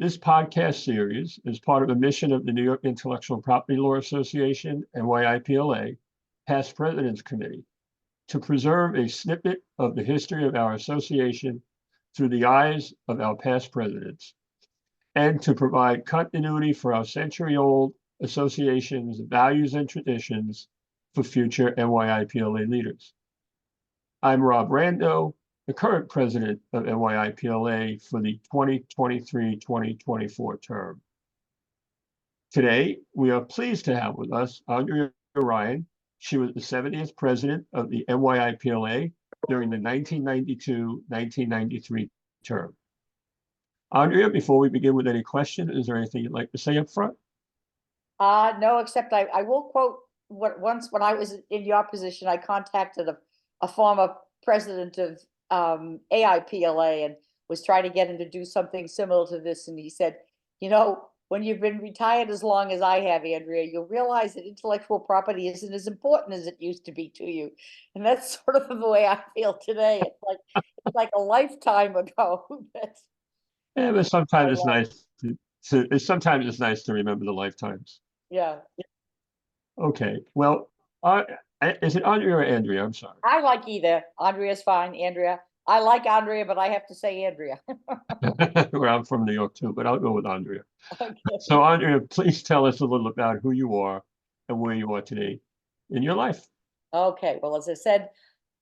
This podcast series is part of a mission of the New York Intellectual Property Law Association, NYIPLA, Past Presidents Committee, to preserve a snippet of the history of our association through the eyes of our past presidents, and to provide continuity for our century-old association's values and traditions for future NYIPLA leaders. I'm Rob Rando, the current president of NYIPLA for the 2023-2024 term. Today, we are pleased to have with us Andrea Ryan. She was the 70th president of the NYIPLA during the 1992-1993 term. Andrea, before we begin with any questions, is there anything you'd like to say up front? No, except I will quote once when I was in your position, I contacted a former president of AIPLA and was trying to get him to do something similar to this. And he said, you know, when you've been retired as long as I have, Andrea, you'll realize that intellectual property isn't as important as it used to be to you. And that's sort of the way I feel today. It's like a lifetime ago. Yeah, but sometimes it's nice sometimes it's nice to remember the lifetimes. Yeah. Okay. Well, is it Andrea or Andrea? I'm sorry. I like either. Andrea's fine. Andrea. I like Andrea, but I have to say Andrea. Well, I'm from New York too, but I'll go with Andrea. Okay. So Andrea, please tell us a little about who you are and where you are today in your life. Okay. Well, as I said,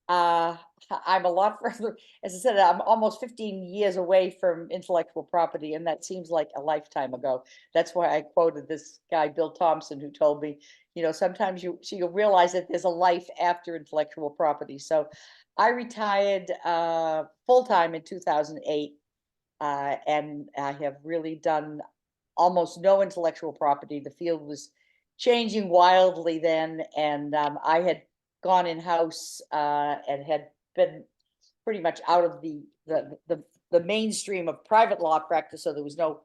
I'm a lot further. As I said, I'm almost 15 years away from intellectual property, and that seems like a lifetime ago. That's why I quoted this guy, Bill Thompson, who told me, you know, sometimes you'll realize that there's a life after intellectual property. So I retired full-time in 2008, and I have really done almost no intellectual property. The field was changing wildly then, and I had gone in-house and had been pretty much out of the mainstream of private law practice, so there was not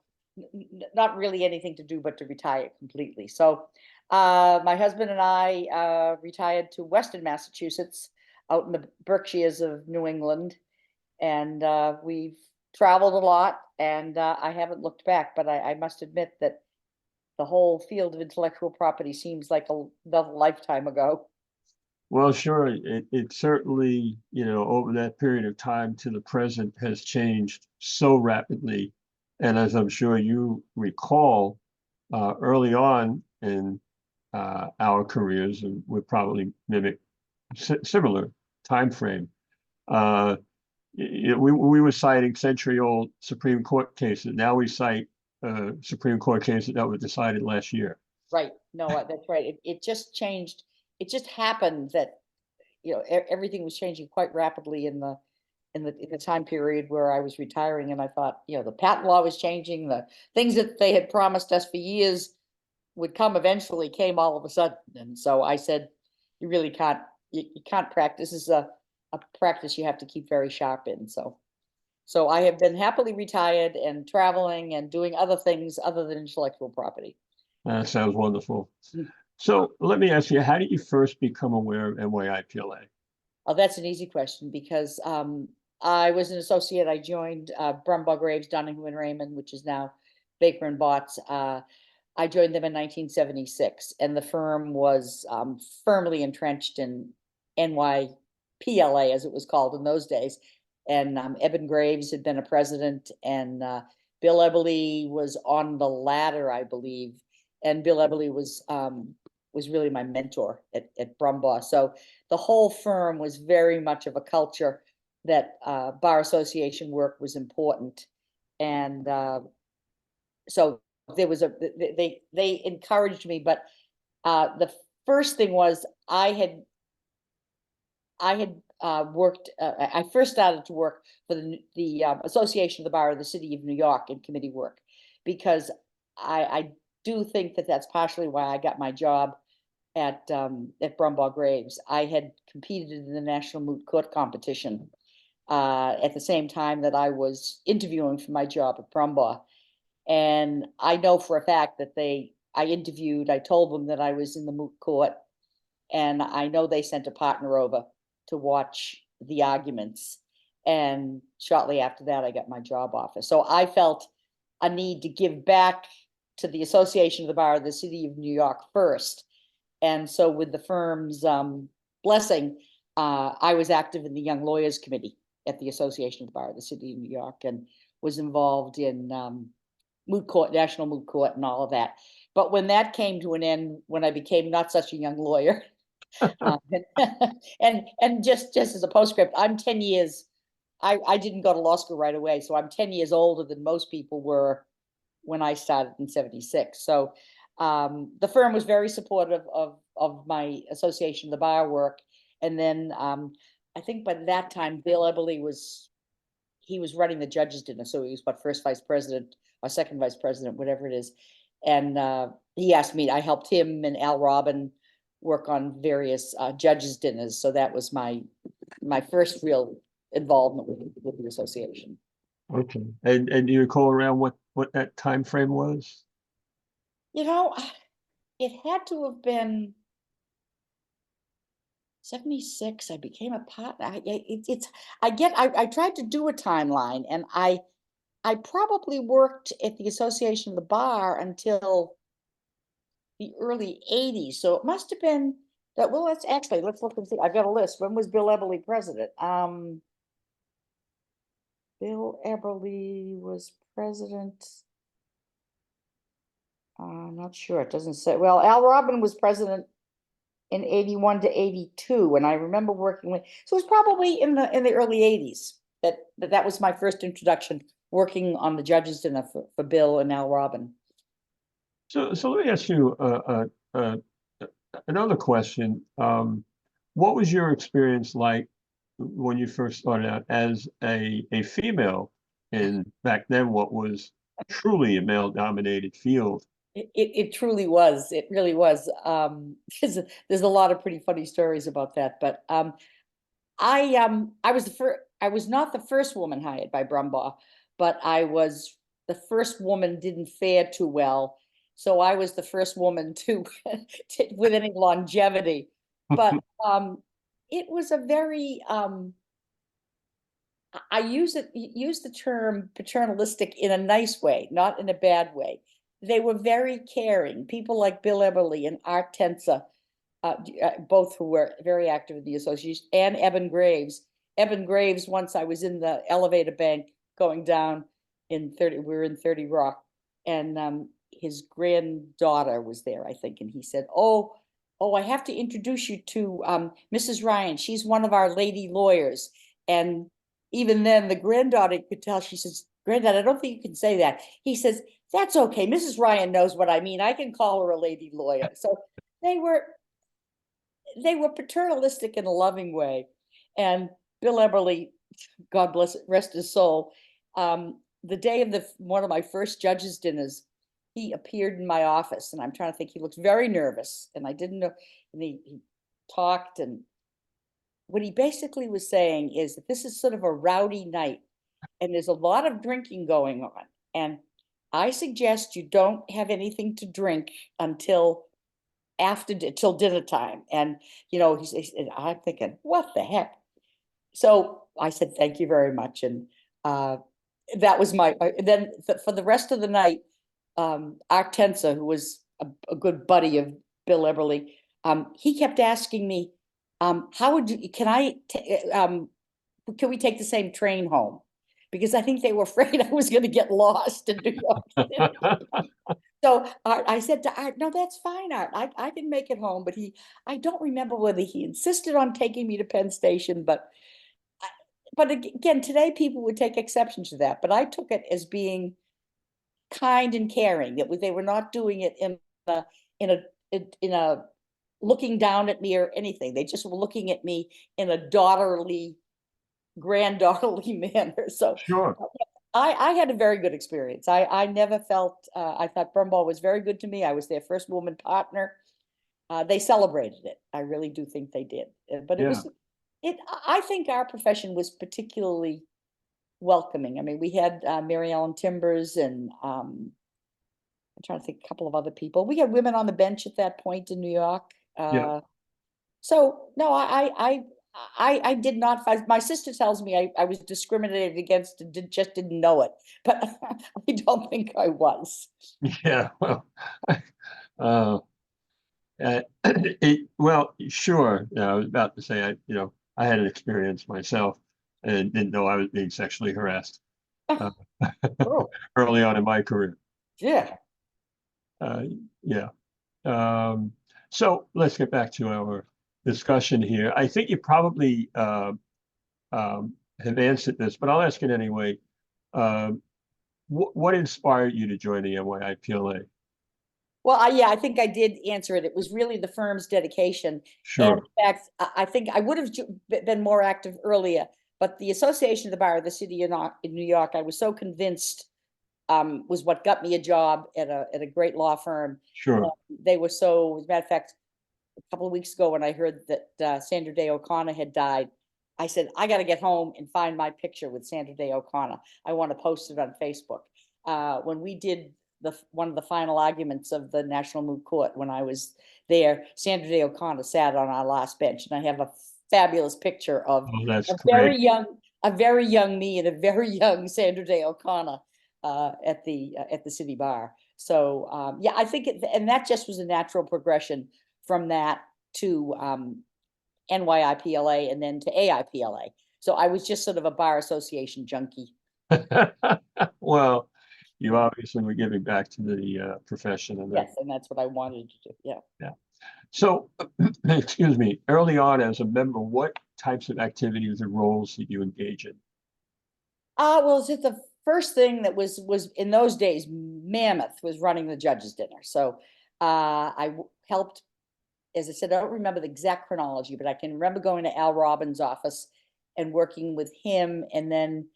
really anything to do but to retire completely. So my husband and I retired to Western Massachusetts, out in the Berkshires of New England, and we've traveled a lot, and I haven't looked back, but I must admit that the whole field of intellectual property seems like another lifetime ago. Well, sure. It certainly, you know, over that period of time to the present has changed so rapidly. And as I'm sure you recall, early on in our careers, and we probably mimic similar time frame. We were citing century-old Supreme Court cases. Now we cite Supreme Court cases that were decided last year. Right. No, that's right. It just changed. It just happened that, you know, everything was changing quite rapidly in the time period where I was retiring, and I thought, you know, the patent law was changing. The things that they had promised us for years would come eventually came all of a sudden. And so I said, you really can't. You can't practice. This is a practice you have to keep very sharp in. So I have been happily retired and traveling and doing other things other than intellectual property. That sounds wonderful. So let me ask you, how did you first become aware of NYIPLA? Oh, that's an easy question, because I was an associate. I joined Brumbaugh Graves, Dunningham and Raymond, which is now Baker and Botts. I joined them in 1976, and the firm was firmly entrenched in NYPLA, as it was called in those days. And Eben Graves had been a president, and Bill Eberly was on the ladder, I believe. And Bill Eberly was really my mentor at Brumbaugh. So the whole firm was very much of a culture that bar association work was important. And so there was they encouraged me, but the first thing was I first started to work for the Association of the Bar of the City of New York in committee work, because I do think that that's partially why I got my job at Brumbaugh Graves. I had competed in the National Moot Court competition at the same time that I was interviewing for my job at Brumbaugh. And I know for a fact that I told them that I was in the moot court, and I know they sent a partner over to watch the arguments. And shortly after that, I got my job offer. So I felt a need to give back to the Association of the Bar of the City of New York first. And so with the firm's blessing, I was active in the Young Lawyers Committee at the Association of the Bar of the City of New York, and was involved in moot court, national moot court, and all of that. But when that came to an end, when I became not such a young lawyer, and just as a postscript, I'm 10 years. I didn't go to law school right away, so I'm 10 years older than most people were when I started in '76. So the firm was very supportive of my Association of the Bar work. And then I think by that time, Bill Eberly was running the judges' dinner. So he was what, first vice president or second vice president, whatever it is. And he asked me, I helped him and Al Robin work on various judges' dinners. So that was my first real involvement with the association. Okay. And do you recall around what that time frame was? You know, it had to have been '76. I became a partner. I tried to do a timeline, and I probably worked at the Association of the Bar until the early '80s. So it must have been that. Well, let's look and see. I've got a list. When was Bill Eberly president? Bill Eberly was president. I'm not sure. It doesn't say. Well, Al Robin was president in '81 to '82, and I remember working with. So it was probably in the early '80s that was my first introduction, working on the judges' dinner for Bill and Al Robin. So let me ask you another question. What was your experience like when you first started out as a female in back then what was truly a male-dominated field? It truly was. It really was. There's a lot of pretty funny stories about that. But I was the first. I was not the first woman hired by Brumbaugh, but I was the first woman didn't fare too well. So I was the first woman to with any longevity. But it was a very I use the term paternalistic in a nice way, not in a bad way. They were very caring. People like Bill Eberly and Art Tensa, both who were very active in the association, and Eben Graves. Eben Graves, once I was in the elevator bank going down in 30, we were in 30 Rock, and his granddaughter was there, I think, and he said, oh, I have to introduce you to Mrs. Ryan. She's one of our lady lawyers. And even then, the granddaughter could tell. She says, Granddad, I don't think you can say that. He says, that's okay. Mrs. Ryan knows what I mean. I can call her a lady lawyer. So they were paternalistic in a loving way. And Bill Eberly, God bless it, rest his soul, the day of one of my first judges' dinners, he appeared in my office, and I'm trying to think, he looked very nervous, and I didn't know, and he talked, and what he basically was saying is that this is sort of a rowdy night, and there's a lot of drinking going on, and I suggest you don't have anything to drink until till dinner time. And I'm thinking, what the heck? So I said, thank you very much. And that was then for the rest of the night, Art Tensa, who was a good buddy of Bill Eberly, he kept asking me, how would you, can we take the same train home? Because I think they were afraid I was going to get lost in New York City. So I said to Art, no, that's fine, Art. I can make it home. But I don't remember whether he insisted on taking me to Penn Station. But again, today people would take exception to that. But I took it as being kind and caring, that they were not doing it in a looking down at me or anything. They just were looking at me in a granddaughterly manner. So Sure. I had a very good experience. I never felt, I thought Brumbaugh was very good to me. I was their first woman partner. They celebrated it. I really do think they did. But Yeah. I think our profession was particularly welcoming. I mean, we had Mary Ellen Timbers and I'm trying to think a couple of other people. We had women on the bench at that point in New York. Yeah. So no, I did not find, my sister tells me I was discriminated against and just didn't know it, but I don't think I was. Yeah, well, uh, well, sure. I was about to say, I had an experience myself and didn't know I was being sexually harassed uh, Oh, early on in my career. yeah. Uh, yeah. Um, so let's get back to our discussion here. I think you probably have answered this, but I'll ask it anyway. Um, what inspired you to join the NYIPLA? Well, yeah, I think I did answer it. It was really the firm's dedication. And Sure, in fact, I think I would have been more active earlier, but the Association of the Bar of the City of in New York, I was so convinced was what got me a job at a great law firm. sure. They were so, as a matter of fact, a couple of weeks ago when I heard that Sandra Day O'Connor had died, I said, I got to get home and find my picture with Sandra Day O'Connor. I want to post it on Facebook. When we did one of the final arguments of the National Moot Court, when I was there, Sandra Day O'Connor sat on our last bench, and I have a fabulous picture of Oh, that's a great. very young me and a very young Sandra Day O'Connor at the city bar. So yeah, I think and that just was a natural progression from that to NYIPLA and then to AIPLA. So I was just sort of a bar association junkie. Well, you obviously were giving back to the profession, and that, Yes, and that's what I wanted to do. Yeah. yeah. So, excuse me, early on as a member, what types of activities and roles did you engage in? Well, it's the first thing that was in those days, mammoth was running the judges' dinner. So I helped, as I said, I don't remember the exact chronology, but I can remember going to Al Robbins' office and working with him, and then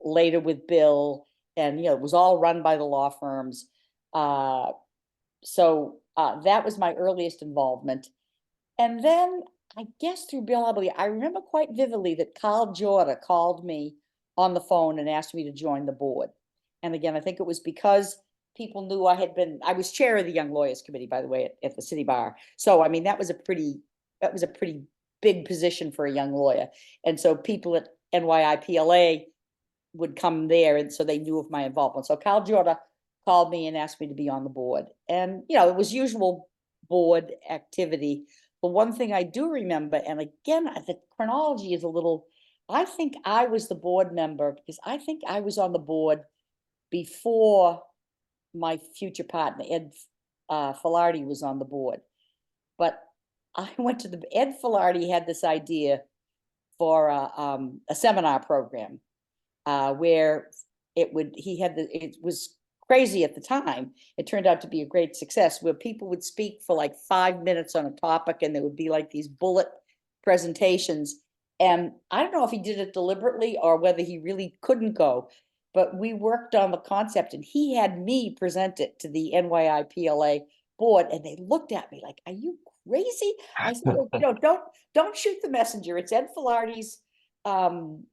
later with Bill, and it was all run by the law firms. Uh, so that was my earliest involvement. And then I guess through Bill Hubley, I remember quite vividly that Carl Jorda called me on the phone and asked me to join the board. And again, I think it was because people knew I was chair of the Young Lawyers Committee, by the way, at the city bar. So, I mean, that was a pretty big position for a young lawyer. And so people at NYIPLA would come there, and so they knew of my involvement. So Carl Jorda called me and asked me to be on the board. And, it was usual board activity. But one thing I do remember, and again, the chronology is a little, I think I was the board member because I think I was on the board before my future partner, Ed Filardi, was on the board. But I went to Ed Filardi had this idea for a seminar program where it was crazy at the time. It turned out to be a great success, where people would speak for like 5 minutes on a topic, and there would be like these bullet presentations. And I don't know if he did it deliberately or whether he really couldn't go, but we worked on the concept, and he had me present it to the NYIPLA board, and they looked at me like, "Are you crazy?" I said, "Well, don't shoot the messenger. It's Ed Filardi's um,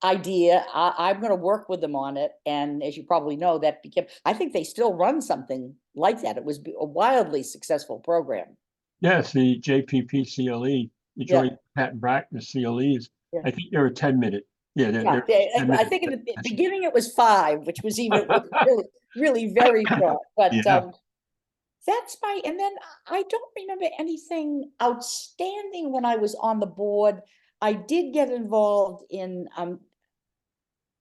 idea. I'm going to work with them on it." And as you probably know, that became, I think they still run something like that. It was a wildly successful program. Yes, the JPPCLE, the Yeah. Joint Patent Practice CLEs. Yeah. I think they're a 10-minute. Yeah, Yeah. they're I 10-minute think in the sessions. beginning it was 5, which was even really, really very short. But Yeah. that's and then I don't remember anything outstanding when I was on the board. I did get involved in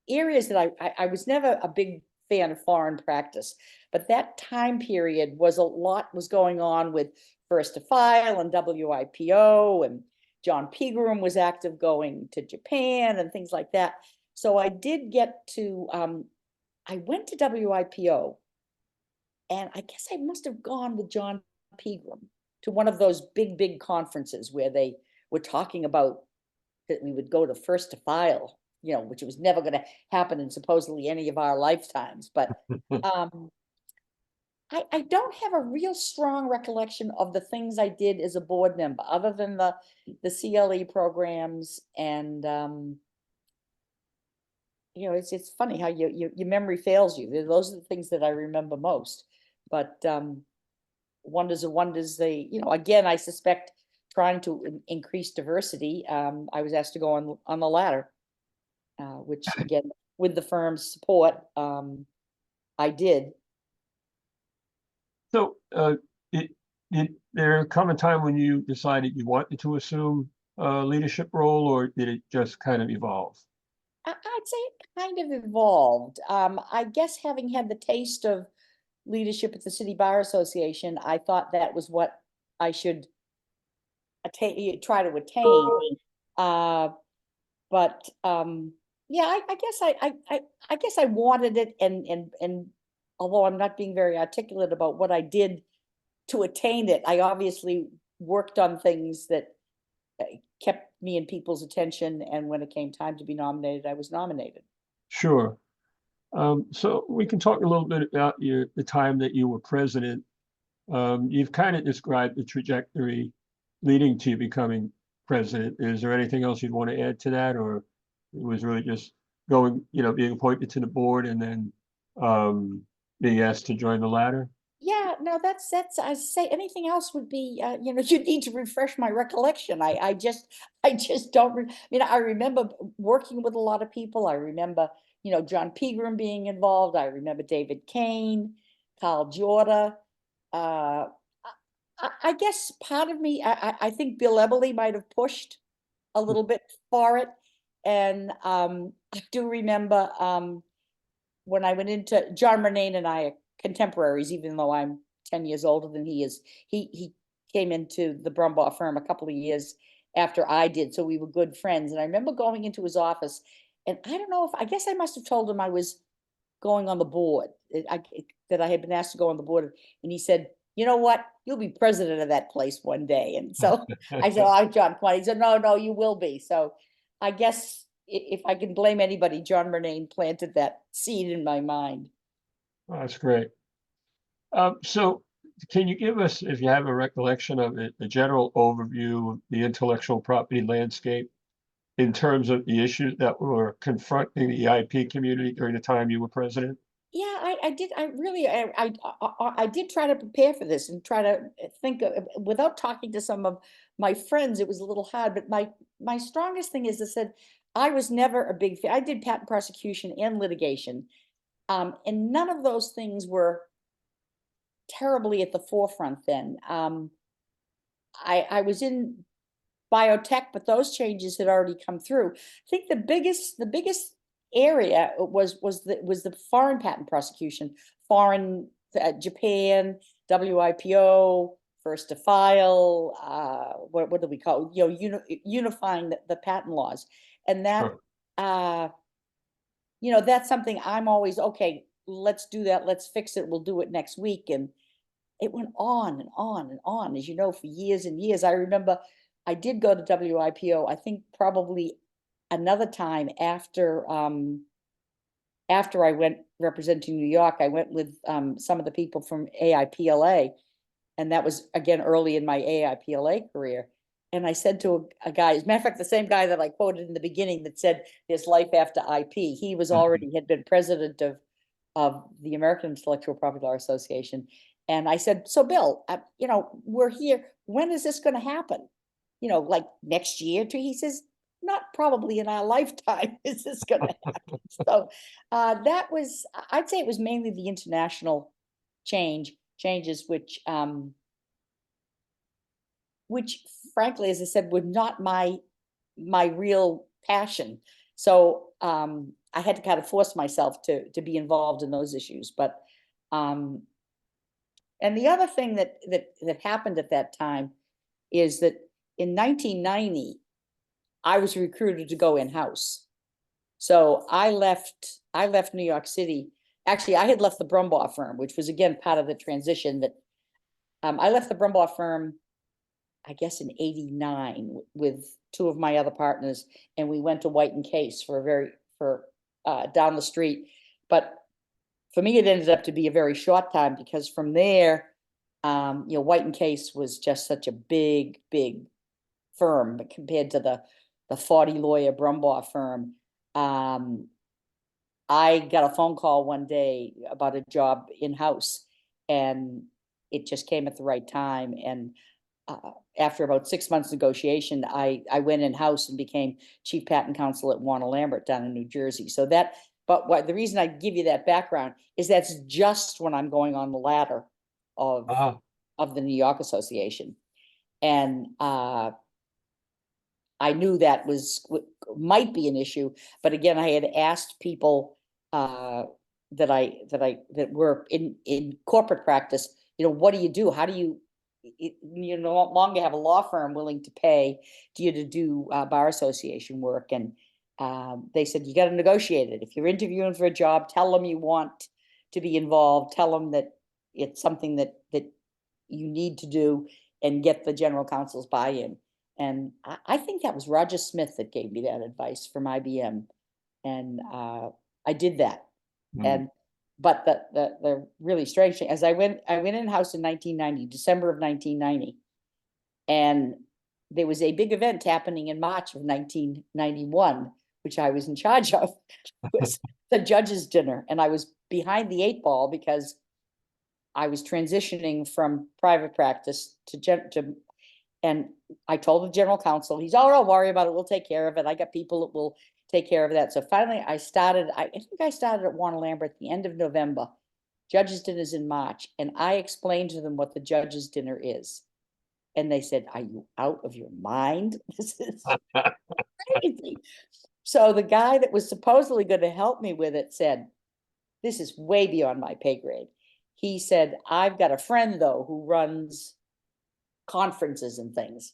areas that I was never a big fan of foreign practice, but that time period was a lot was going on with First to File and WIPO, and John Pegram was active going to Japan and things like that. So I did get to, I went to WIPO, and I guess I must have gone with John Pegram to one of those big conferences where they were talking about that we would go to First to File, which was never going to happen in supposedly any of our lifetimes. But um, I don't have a real strong recollection of the things I did as a board member, other than the CLE programs. And it's funny how your memory fails you. Those are the things that I remember most. But wonders of wonders, again, I suspect trying to increase diversity, I was asked to go on the ladder, which again, with the firm's support, I did. So, did there come a time when you decided you wanted to assume a leadership role, or did it just kind of evolve? I'd say it kind of evolved. I guess having had the taste of leadership at the City Bar Association, I thought that was what I should try to attain. Uh, but yeah, I guess I wanted it, and although I'm not being very articulate about what I did to attain it, I obviously worked on things that kept me in people's attention, and when it came time to be nominated, I was nominated. Sure. So we can talk a little bit about the time that you were president. You've kind of described the trajectory leading to becoming president. Is there anything else you'd want to add to that, or it was really just going, being appointed to the board and then being asked to join the ladder? Yeah, no, that's, I say anything else would be, you need to refresh my recollection. I just don't, I remember working with a lot of people. I remember, John Pegram being involved. I remember David Kane, Carl Jorda. Uh, I guess part of me, I think Bill Eberly might have pushed a little bit for it. And I do remember when I went into, John Murnane and I are contemporaries, even though I'm 10 years older than he is. He came into the Brumbaugh firm a couple of years after I did, so we were good friends. And I remember going into his office, and I don't know if, I guess I must have told him I was going on the board, that I had been asked to go on the board. And he said, you know what, you'll be president of that place one day. And so I said, oh, John, come on. He said, no, you will be. So I guess if I can blame anybody, John Murnane planted that seed in my mind. Oh, that's great. So can you give us, if you have a recollection of it, a general overview of the intellectual property landscape in terms of the issues that were confronting the IP community during the time you were president? Yeah, I did. I really, I did try to prepare for this and try to think without talking to some of my friends. It was a little hard, but my strongest thing is I said I was never a big fan. I did patent prosecution and litigation, and none of those things were terribly at the forefront then. I was in biotech, but those changes had already come through. I think the biggest area was the foreign patent prosecution, foreign Japan, WIPO, first to file. What do we call it? Unifying the patent laws, and that Sure. that's something I'm always okay. Let's do that. Let's fix it. We'll do it next week. And it went on and on and on, as you know, for years and years. I remember I did go to WIPO, I think probably another time after I went representing New York. I went with some of the people from AIPLA, and that was again early in my AIPLA career. And I said to a guy, as a matter of fact, the same guy that I quoted in the beginning that said there's life after IP, he was already had been president of the American Intellectual Property Law Association. And I said, so Bill, we're here. When is this going to happen? Like next year? He says, not probably in our lifetime is this going to happen. So that was, I'd say it was mainly the international changes, which frankly, as I said, were not my real passion. So I had to kind of force myself to be involved in those issues. But and the other thing that happened at that time is that in 1990, I was recruited to go in-house. So I left New York City. Actually, I had left the Brumbaugh firm, which was again part of the transition that I left the Brumbaugh firm, I guess in 89 with two of my other partners, and we went to White and Case for down the street. But for me, it ended up to be a very short time, because from there, White and Case was just such a big firm compared to the 40 lawyer Brumbaugh firm. I got a phone call one day about a job in-house, and it just came at the right time. And after about 6 months negotiation, I went in-house and became chief patent counsel at Warner Lambert down in New Jersey. So that, but what the reason I give you that background is that's just when I'm going on the ladder of Ah, the New York Association. And I knew that might be an issue, but again, I had asked people that were in corporate practice, what do you do? How do you no longer have a law firm willing to pay you to do bar association work? And they said, you got to negotiate it. If you're interviewing for a job, tell them you want to be involved, tell them that it's something that you need to do, and get the general counsel's buy-in. And I think that was Roger Smith that gave me that advice from IBM. And I did that. And but the really strange thing, as I went in-house in 1990, December of 1990, and there was a big event happening in March of 1991, which I was in charge of. It was the judges' dinner, and I was behind the 8 ball because I was transitioning from private practice to and I told the general counsel, he's, oh, don't worry about it, we'll take care of it. I got people that will take care of that. So finally I think I started at Warner Lambert at the end of November. Judges' dinner's in March. And I explained to them what the judges' dinner is. And they said, are you out of your mind? This is crazy. So the guy that was supposedly going to help me with it said, this is way beyond my pay grade. He said, I've got a friend though who runs conferences and things.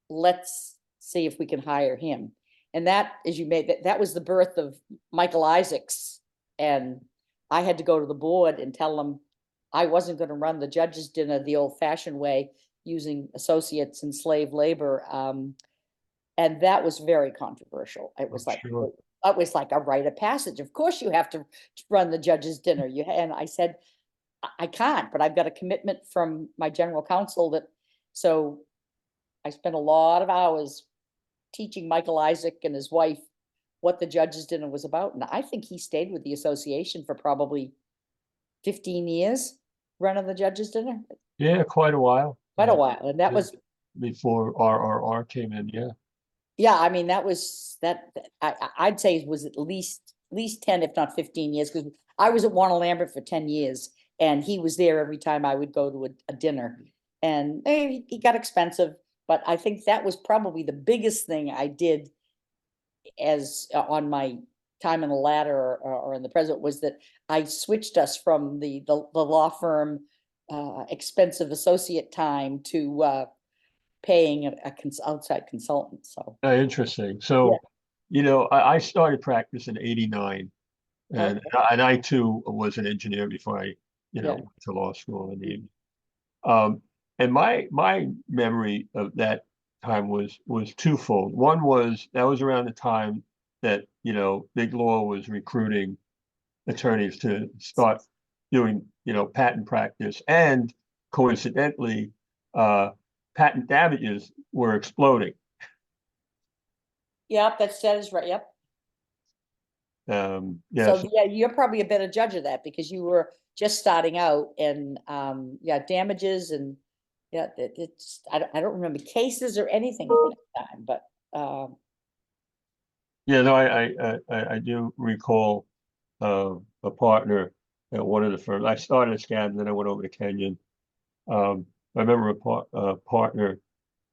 Let's see if we can hire him. And that, as you made that was the birth of Michael Isaacs. And I had to go to the board and tell them I wasn't going to run the judges' dinner the old-fashioned way, using associates and slave labor. And that was very controversial. It was sure. it was like a rite of passage. Of course, you have to run the judges' dinner. And I said, I can't, but I've got a commitment from my general counsel so I spent a lot of hours teaching Michael Isaac and his wife what the judges' dinner was about. And I think he stayed with the association for probably 15 years running the judges' dinner. Yeah, quite a while. Quite a while. And that was before RRR came in. Yeah. Yeah, I mean, I'd say it was at least 10, if not 15 years, because I was at Warner Lambert for 10 years. And he was there every time I would go to a dinner, and he got expensive, but I think that was probably the biggest thing I did as on my time in the ladder or in the present, was that I switched us from the law firm expensive associate time to paying an outside consultant. So Interesting. So, I started practice in '89. And I too was an engineer before I, went to law school in the evening. And my memory of that time was twofold. One was that was around the time that, Big Law was recruiting attorneys to start doing, patent practice. And coincidentally, patent damages were exploding. Yep, that is right. Yep. Yeah. So yeah, you're probably a better judge of that because you were just starting out, and damages and it's I don't remember cases or anything at that time, but yeah, no, I do recall a partner at one of the firms. I started at Skadden, then I went over to Kenyon. I remember a partner.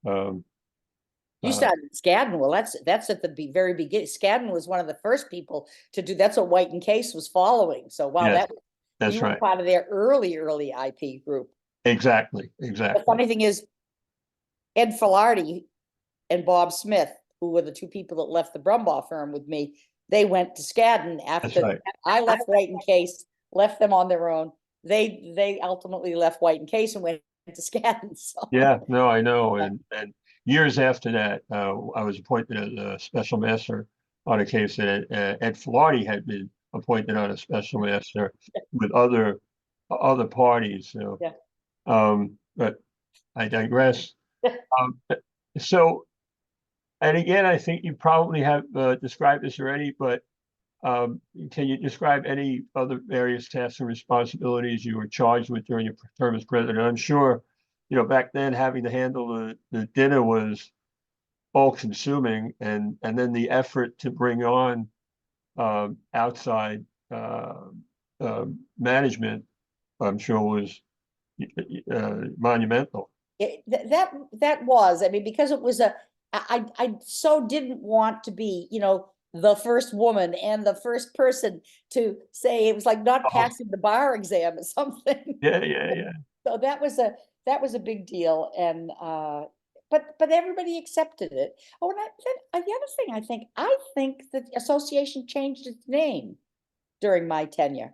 You started at Skadden. Well, that's at the very beginning. Skadden was one of the first people to do. That's what White and Case was following. So wow, Yes, that's you were right. part of their early IP group. Exactly. The funny thing is, Ed Filardi and Bob Smith, who were the two people that left the Brumbaugh firm with me, they went to Skadden after right. I left White and Case, left them on their own. They ultimately left White and Case and went to Skadden. So. Yeah, no, I know. And years after that, I was appointed as a special master on a case that Ed Filardi had been appointed on a special master with other parties. So, Yeah. But I digress. So, and again, I think you probably have described this already, but can you describe any other various tasks and responsibilities you were charged with during your term as president? I'm sure back then having to handle the dinner was all consuming, and then the effort to bring on outside management, I'm sure was monumental. That was, I mean, because it was I so didn't want to be, the first woman and the first person to say, it was like not Oh, passing the bar exam or something. yeah, yeah, yeah. So that was a big deal, and but everybody accepted it. Oh, and the other thing, I think the association changed its name during my tenure.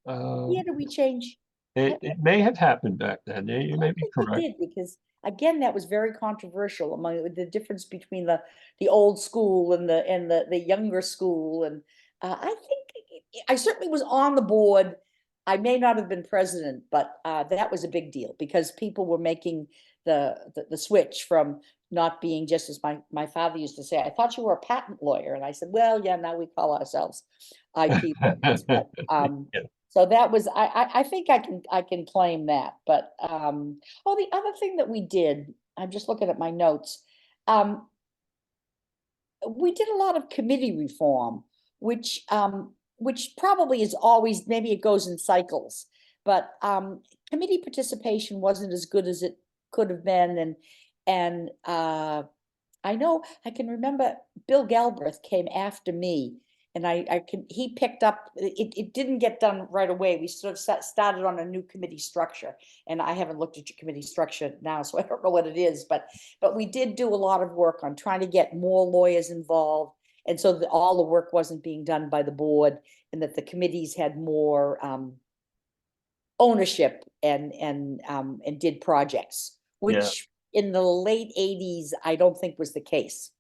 Um, Yeah, did we change? it may have happened back then. Yeah, you I may don't be think we correct. did, because again, that was very controversial among the difference between the old school and the younger school. And I think I certainly was on the board. I may not have been president, but that was a big deal because people were making the switch from not being, just as my father used to say, I thought you were a patent lawyer. And I said, well, yeah, now we call ourselves IP lawyers. But Yeah. so that was, I think I can claim that. But oh, the other thing that we did, I'm just looking at my notes. We did a lot of committee reform, which probably is always, maybe it goes in cycles, but committee participation wasn't as good as it could have been. And I know, I can remember Bill Galbraith came after me, and he picked up, it didn't get done right away. We sort of started on a new committee structure, and I haven't looked at your committee structure now, so I don't know what it is, but we did do a lot of work on trying to get more lawyers involved. And so that all the work wasn't being done by the board, and that the committees had more ownership and did projects, Yeah. which in the late 80s, I don't think was the case.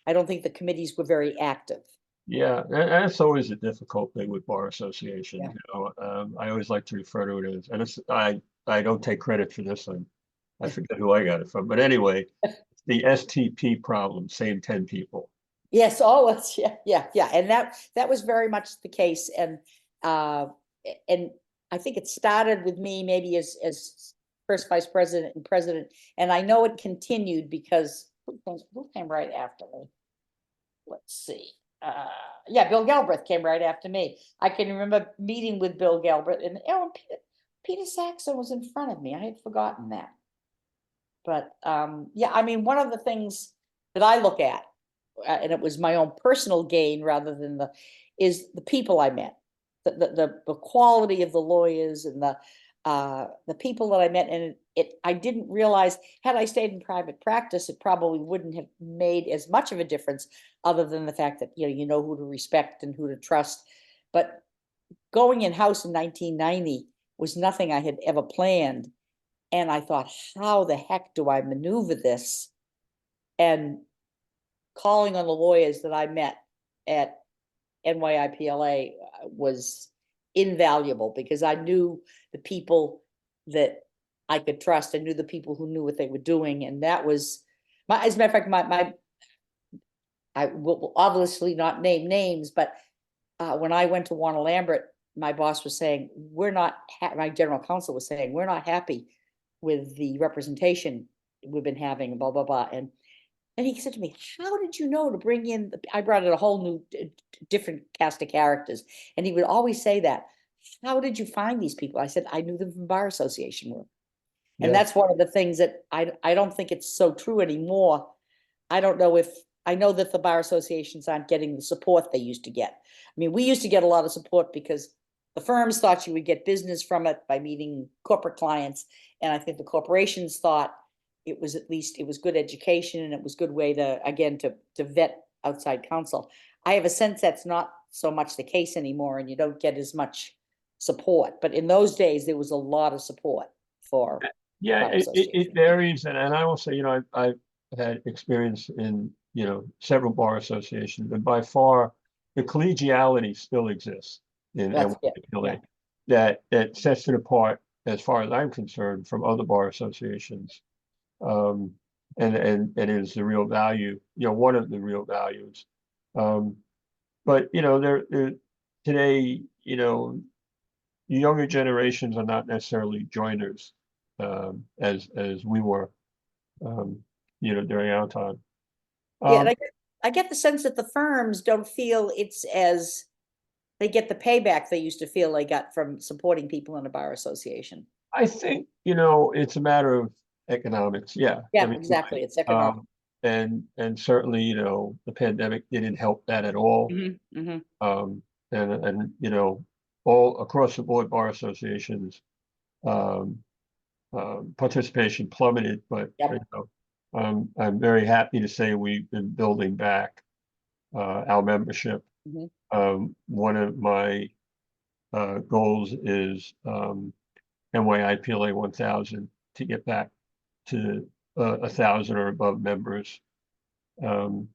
I don't think the committees were very active. Yeah, and that's always a difficult thing with bar associations. Yeah. I always like to refer to it as, and I don't take credit for this. I forget who I got it from, but anyway, the STP problem, same 10 people. Yes, oh, it's, yeah, and that was very much the case. Uh, and I think it started with me maybe as first vice president and president, and I know it continued because who came right after me? Let's see. Yeah, Bill Galbraith came right after me. I can remember meeting with Bill Galbraith, and Peter Saxon was in front of me. I had forgotten that. But yeah, I mean, one of the things that I look at, and it was my own personal gain rather than is the people I met, the quality of the lawyers, and the people that I met. And I didn't realize, had I stayed in private practice, it probably wouldn't have made as much of a difference, other than the fact that you know who to respect and who to trust. But going in house in 1990 was nothing I had ever planned. And I thought, how the heck do I maneuver this? And calling on the lawyers that I met at NYIPLA was invaluable, because I knew the people that I could trust. I knew the people who knew what they were doing. And that was as a matter of fact, I will obviously not name names, but when I went to Warner Lambert, my boss was saying, my general counsel was saying, we're not happy with the representation we've been having, blah, blah, blah. And he said to me, how did you know to bring in, I brought in a whole new, different cast of characters. And he would always say that, how did you find these people? I said, I knew them from bar association work. And Yeah, that's one of the things that I don't think it's so true anymore. I don't know if, I know that the bar associations aren't getting the support they used to get. I mean, we used to get a lot of support because the firms thought you would get business from it by meeting corporate clients. And I think the corporations thought it was, at least it was good education, and it was good way to, again, to vet outside counsel. I have a sense that's not so much the case anymore, and you don't get as much support. But in those days, there was a lot of support for yeah, bar it association. varies, and I will say, I've had experience in several bar associations, and by far the collegiality still exists in That's it. Yeah. NYPLA, that sets it apart, as far as I'm concerned, from other bar associations. Um, and is the real value, one of the real values. Um, but there today, younger generations are not necessarily joiners. as we were, during our time. Yeah, and Um, I get the sense that the firms don't feel it's as, they get the payback they used to feel they got from supporting people in a bar association. I think, it's a matter of economics. Yeah. I Yeah, mean, exactly. right. It's economic. And certainly, the pandemic didn't help that at all. Mhm. Um, and all across the board bar associations, um, participation plummeted, but Yep. I'm very happy to say we've been building back our membership. Mhm. One of my goals is NYIPLA 1000 to get back to 1,000 or above members. Um,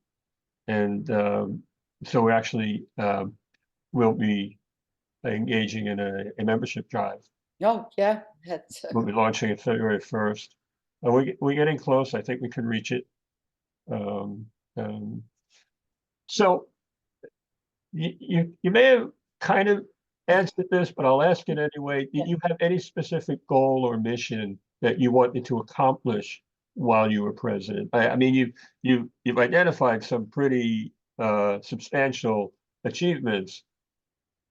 and so we actually will be engaging in a membership drive. Oh, yeah, that's, We'll be launching it February 1st. We're getting close. I think we can reach it. Um, um, so you may have kind of answered this, but I'll ask it anyway. Did you have any specific goal or mission that you wanted to accomplish while you were president? I mean, you've identified some pretty substantial achievements,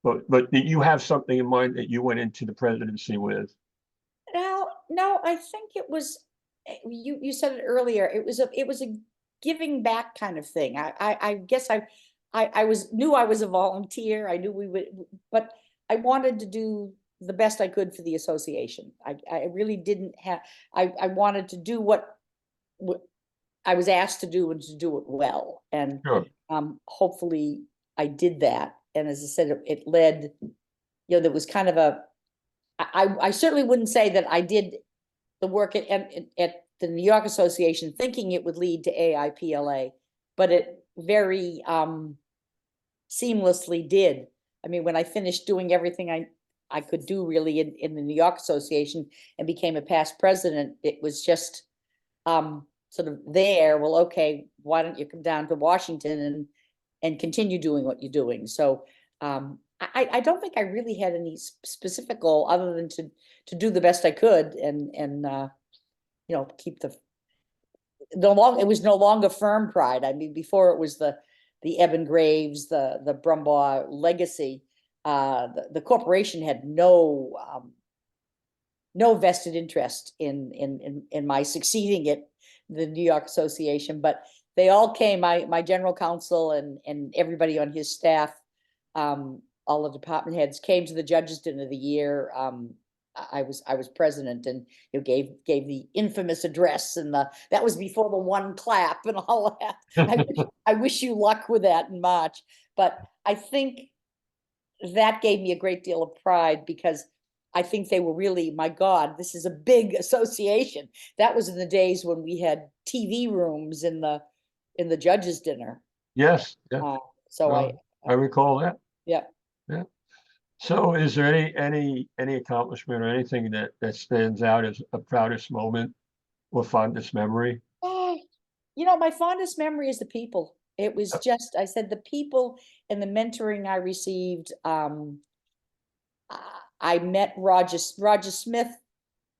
but did you have something in mind that you went into the presidency with? no, I think it was, you said it earlier, it was a giving back kind of thing. I guess I knew I was a volunteer. I knew we would, but I wanted to do the best I could for the association. I really didn't have, I wanted to do what I was asked to do and to do it well. And Sure. hopefully I did that. And as I said, it led, there was kind of a, I certainly wouldn't say that I did the work at the New York Association thinking it would lead to AIPLA, but it very seamlessly did. I mean, when I finished doing everything I could do really in the New York Association and became a past president, it was just sort of there. Well, okay, why don't you come down to Washington and continue doing what you're doing? So I don't think I really had any specific goal other than to do the best I could and keep it was no longer firm pride. I mean, before it was the Eben Graves, the Brumbaugh legacy. The corporation had no vested interest in my succeeding at the New York Association, but they all came, my general counsel and everybody on his staff, all the department heads came to the judges dinner of the year. I was president and gave the infamous address, and that was before the one clap and all that. I wish you luck with that in March, but I think that gave me a great deal of pride because I think they were really, my God, this is a big association. That was in the days when we had TV rooms in the judges' dinner. Yes. Yeah. So I recall that. Yeah. Yeah. So is there any accomplishment or anything that stands out as a proudest moment or fondest memory? My fondest memory is the people. It was just, I said, the people and the mentoring I received. I met Roger Smith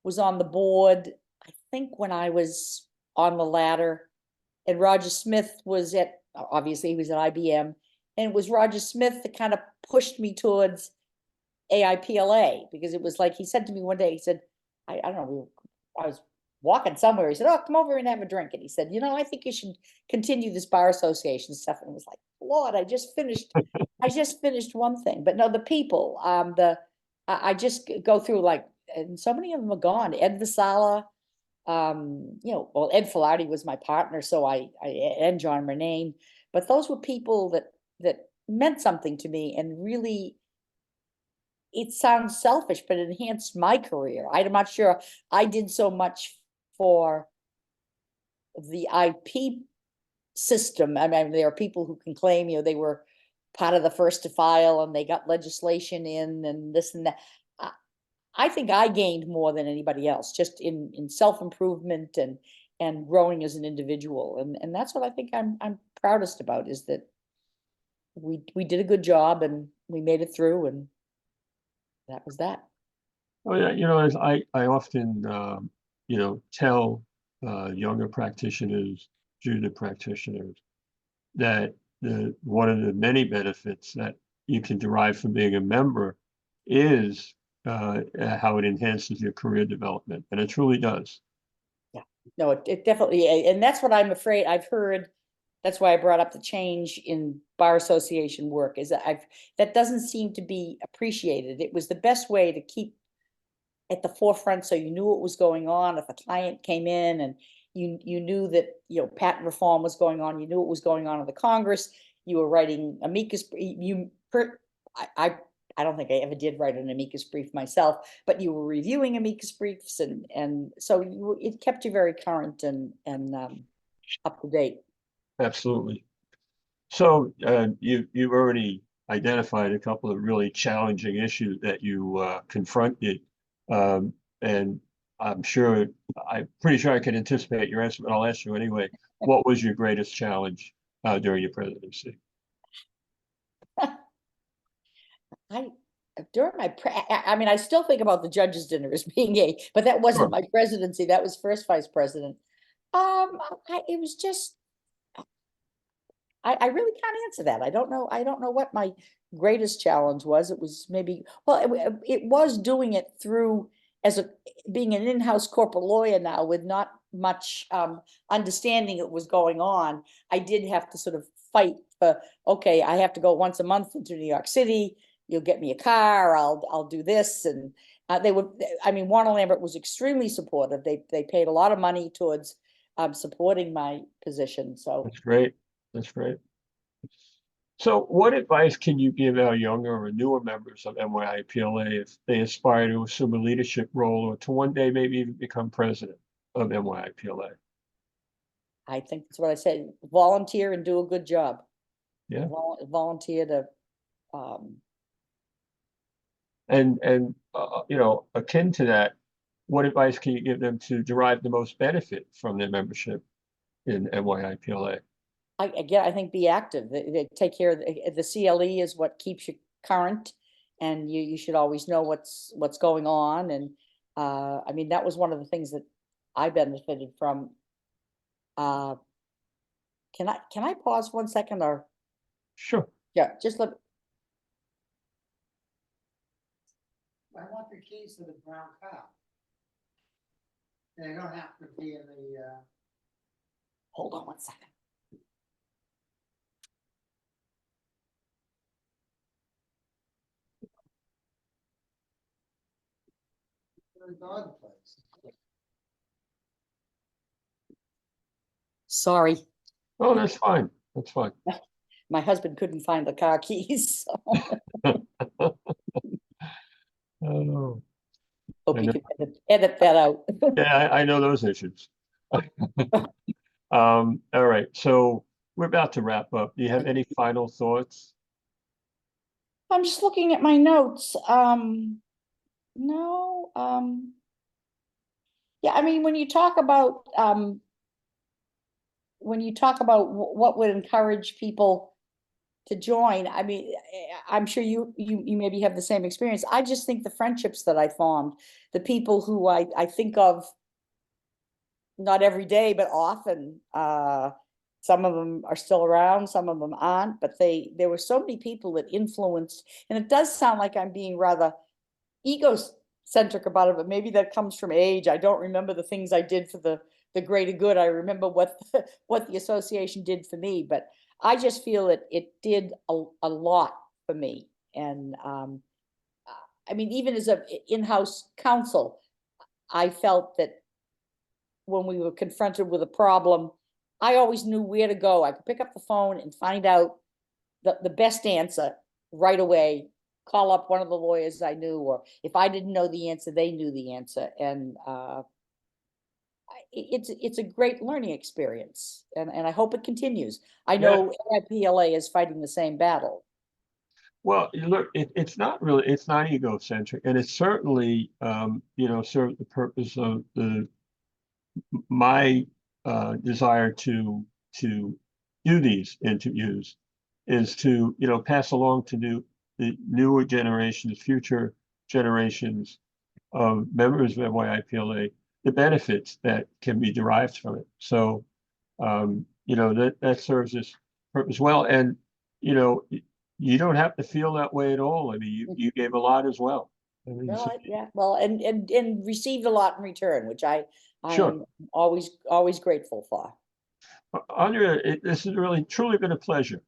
was on the board, I think when I was on the ladder, and Roger Smith was obviously he was at IBM, and it was Roger Smith that kind of pushed me towards AIPLA, because it was like, he said to me one day, he said, I don't know, I was walking somewhere. He said, "Oh, come over and have a drink." And he said, "I think you should continue this bar association stuff." And it was like, Lord, I just finished one thing. But no, the people, I just go through, like, and so many of them are gone. Ed Vasala, well, Ed Filardi was my partner, so and John Renane, but those were people that meant something to me and really, it sounds selfish, but it enhanced my career. I'm not sure I did so much for the IP system. I mean, there are people who can claim, they were part of the first to file and they got legislation in and this and that. I think I gained more than anybody else, just in self-improvement and growing as an individual. And that's what I think I'm proudest about, is that we did a good job and we made it through, and that was that. Oh, yeah, as I often, tell younger practitioners, junior practitioners, that one of the many benefits that you can derive from being a member is how it enhances your career development, and it truly does. Yeah, no, it definitely, and that's what I'm afraid I've heard. That's why I brought up the change in bar association work is that doesn't seem to be appreciated. It was the best way to keep at the forefront so you knew what was going on. If a client came in and you knew that, patent reform was going on, you knew what was going on in the Congress, you were writing amicus, I I don't think I ever did write an amicus brief myself, but you were reviewing amicus briefs and so it kept you very current and up to date. Absolutely. So you've already identified a couple of really challenging issues that you confronted, and I'm pretty sure I can anticipate your answer, but I'll ask you anyway. What was your greatest challenge during your presidency? I during my I mean, I still think about the judges' dinner as being but that wasn't Sure. my presidency. That was first vice president. It was just I really can't answer that. I don't know. I don't know what my greatest challenge was. It was maybe, well, it was doing it through as a being an in-house corporate lawyer now with not much understanding what was going on. I did have to sort of fight for, okay, I have to go once a month into New York City. You'll get me a car. I'll do this. And they would, I mean, Warner Lambert was extremely supportive. They paid a lot of money towards supporting my position. So That's great. That's great. So what advice can you give our younger or newer members of NYIPLA if they aspire to assume a leadership role or to one day maybe even become president of NYIPLA? I think that's what I said, volunteer and do a good job. Yeah. Volunteer to, um, And akin to that, what advice can you give them to derive the most benefit from their membership in NYIPLA? again, I think be active. They take care of the CLE is what keeps you current, and you should always know what's going on. And I mean, that was one of the things that I benefited from. Uh, can I pause 1 second or Sure. yeah, just let. I want the keys to the brown car. They don't have to be in the, Hold on 1 second. dog place. Sorry, Oh, that's fine. That's fine. my husband couldn't find the car keys. So Oh, hope I you know. can edit that out. Yeah, I know those issues. All right, so we're about to wrap up. Do you have any final thoughts? I'm just looking at my notes. No, yeah, I mean, when you talk about what would encourage people to join, I mean, I'm sure you maybe have the same experience. I just think the friendships that I formed, the people who I think of not every day, but often, some of them are still around, some of them aren't, but there were so many people that influenced, and it does sound like I'm being rather egocentric about it, but maybe that comes from age. I don't remember the things I did for the greater good. I remember what what the association did for me, but I just feel that it did a lot for me. And I mean, even as a in-house counsel, I felt that when we were confronted with a problem, I always knew where to go. I could pick up the phone and find out the best answer right away, call up one of the lawyers I knew, or if I didn't know the answer, they knew the answer. And it's a great learning experience, and I hope it continues. I Yeah, know NYPLA is fighting the same battle. well, look, it's not egocentric, and it certainly, served the purpose of my desire to do these interviews is to, pass along to the newer generations, future generations, of members of NYIPLA the benefits that can be derived from it. So, you know, that serves this purpose well. And, you know, you don't have to feel that way at all. I mean, you gave a lot as well. I mean, No, so- yeah, well, and received a lot in return, which I Sure. am always grateful for. Andrea, this has really truly been a pleasure.